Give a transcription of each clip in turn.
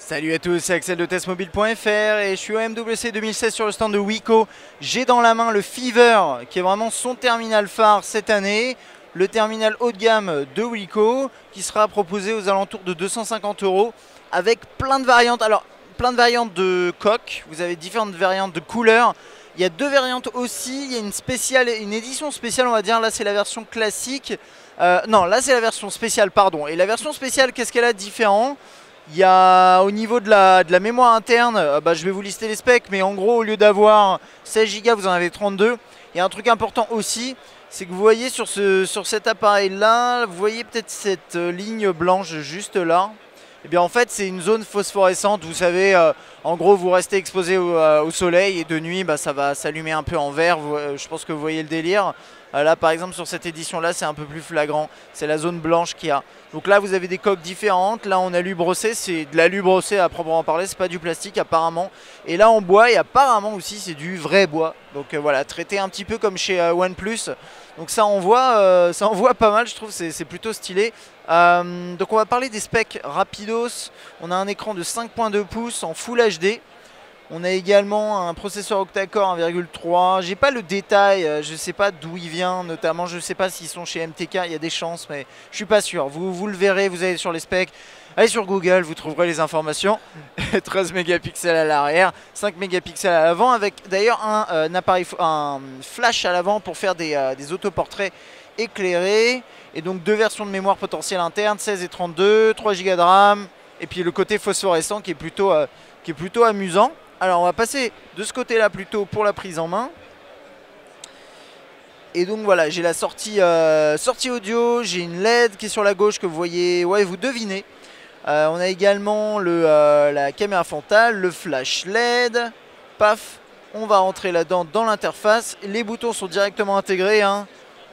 Salut à tous, c'est Axel de testmobile.fr et je suis au MWC 2016 sur le stand de Weco. J'ai dans la main le Fever qui est vraiment son terminal phare cette année. Le terminal haut de gamme de Weco qui sera proposé aux alentours de 250 € avec plein de variantes. Alors, plein de variantes de coque, vous avez différentes variantes de couleurs. Il y a deux variantes aussi, il y a une édition spéciale on va dire, là c'est la version classique. Non, là c'est la version spéciale, pardon. Et la version spéciale, qu'est-ce qu'elle a de différent ? Il y a au niveau de la mémoire interne, je vais vous lister les specs, mais en gros au lieu d'avoir 16 Go vous en avez 32. Il y a un truc important aussi, c'est que vous voyez sur cet appareil là, vous voyez peut-être cette ligne blanche juste là. Et bien en fait c'est une zone phosphorescente, vous savez, en gros vous restez exposé au soleil et de nuit ça va s'allumer un peu en vert, je pense que vous voyez le délire. Là par exemple sur cette édition là c'est un peu plus flagrant, c'est la zone blanche qu'il y a. Donc là vous avez des coques différentes, là on a alu brossé, c'est de l'alu brossé à proprement parler, c'est pas du plastique apparemment. Et là en bois et apparemment aussi c'est du vrai bois, donc voilà, traité un petit peu comme chez OnePlus. Donc ça envoie pas mal, je trouve, c'est plutôt stylé. Donc on va parler des specs rapidos. On a un écran de 5.2 pouces en Full HD. On a également un processeur octa-core 1,3. J'ai pas le détail, je sais pas d'où il vient, notamment je sais pas s'ils sont chez MTK, il y a des chances, mais je suis pas sûr. Vous le verrez, vous allez sur les specs, allez sur Google, vous trouverez les informations. 13 mégapixels à l'arrière, 5 mégapixels à l'avant, avec d'ailleurs un flash à l'avant pour faire des autoportraits éclairés. Et donc deux versions de mémoire potentielle interne, 16 et 32, 3 Go de RAM, et puis le côté phosphorescent qui est plutôt amusant. Alors on va passer de ce côté là plutôt pour la prise en main. Et donc voilà, j'ai la sortie audio, j'ai une LED qui est sur la gauche que vous voyez, ouais vous devinez. On a également la caméra frontale, le flash LED, paf, on va rentrer là-dedans dans l'interface. Les boutons sont directement intégrés, hein,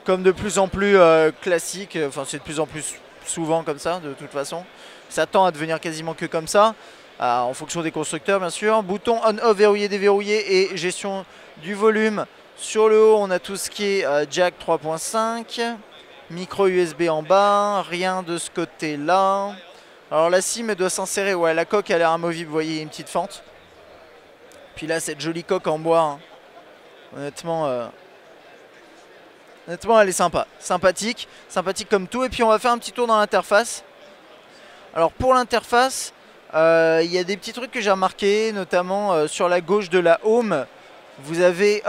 comme de plus en plus classique, enfin c'est de plus en plus souvent comme ça de toute façon. Ça tend à devenir quasiment que comme ça. En fonction des constructeurs bien sûr. Bouton on-off verrouillé, déverrouillé et gestion du volume. Sur le haut on a tout ce qui est jack 3.5, micro USB en bas, rien de ce côté là. Alors la SIM doit s'insérer, ouais la coque a l'air amovible, vous voyez il y a une petite fente. Puis là cette jolie coque en bois, hein. Honnêtement elle est sympa, sympathique comme tout. Et puis on va faire un petit tour dans l'interface. Alors pour l'interface, il y a des petits trucs que j'ai remarqué, notamment sur la gauche de la home. Vous avez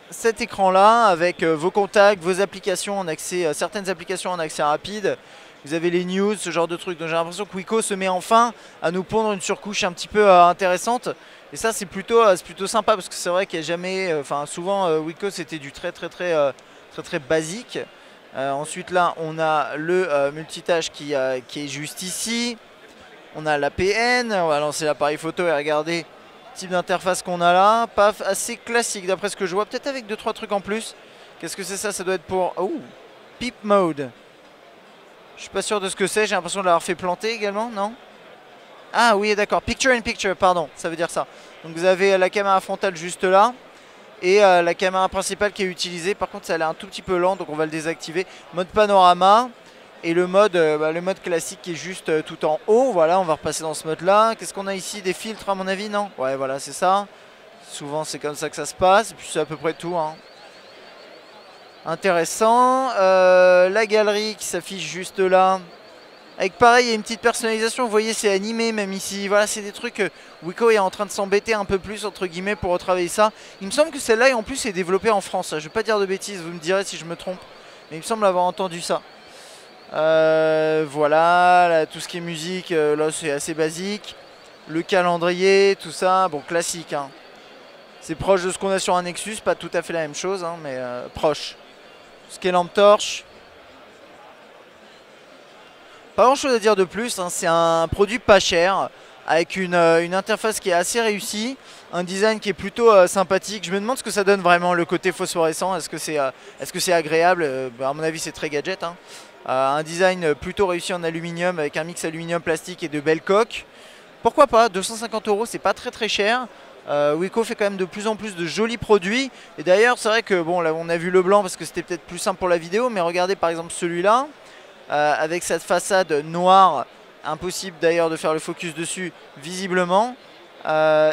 cet écran là avec vos contacts, vos applications en accès, certaines applications en accès rapide. Vous avez les news, ce genre de trucs. Donc j'ai l'impression que Weco se met enfin à nous pondre une surcouche un petit peu intéressante. Et ça c'est plutôt sympa parce que c'est vrai qu'il n'y a jamais, souvent Weco c'était du très basique. Ensuite là on a le multitâche qui est juste ici. On a l'APN, on va lancer l'appareil photo et regardez le type d'interface qu'on a là. Paf, assez classique d'après ce que je vois, peut-être avec 2-3 trucs en plus. Qu'est-ce que c'est ça? Ça doit être pour... Oh, Peep Mode. Je suis pas sûr de ce que c'est, j'ai l'impression de l'avoir fait planter également, non? Ah oui d'accord, Picture in Picture, pardon, ça veut dire ça. Donc vous avez la caméra frontale juste là. Et la caméra principale qui est utilisée, par contre ça a l'air un tout petit peu lent, donc on va le désactiver. Mode panorama. Et le mode classique qui est juste tout en haut. Voilà, on va repasser dans ce mode là. Qu'est-ce qu'on a ici? Des filtres à mon avis, non? Ouais voilà c'est ça. Souvent c'est comme ça que ça se passe. Et puis c'est à peu près tout, hein. Intéressant. La galerie qui s'affiche juste là. Avec pareil, il y a une petite personnalisation. Vous voyez c'est animé même ici. Voilà, c'est des trucs. Weco est en train de s'embêter un peu plus entre guillemets pour retravailler ça. Il me semble que celle-là en plus est développée en France. Je vais pas dire de bêtises, vous me direz si je me trompe. Mais il me semble avoir entendu ça. Voilà, là, tout ce qui est musique, là c'est assez basique. Le calendrier, tout ça, bon classique, hein. C'est proche de ce qu'on a sur un Nexus, pas tout à fait la même chose, hein, mais proche. Ce qui est lampe torche. Pas grand chose à dire de plus, hein. C'est un produit pas cher, avec une interface qui est assez réussie, un design qui est plutôt sympathique. Je me demande ce que ça donne vraiment le côté phosphorescent, est-ce que c'est agréable? À mon avis c'est très gadget, hein. Un design plutôt réussi en aluminium avec un mix aluminium plastique et de belles coques. Pourquoi pas, 250 €, c'est pas très cher. Weco fait quand même de plus en plus de jolis produits. Et d'ailleurs c'est vrai que bon là on a vu le blanc parce que c'était peut-être plus simple pour la vidéo, mais regardez par exemple celui-là avec cette façade noire impossible d'ailleurs de faire le focus dessus visiblement.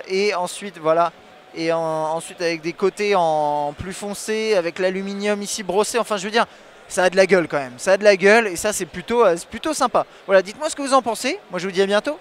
Et ensuite voilà, et ensuite avec des côtés en plus foncé, avec l'aluminium ici brossé, enfin je veux dire, ça a de la gueule quand même, ça a de la gueule et ça c'est plutôt sympa. Voilà, dites-moi ce que vous en pensez, moi je vous dis à bientôt.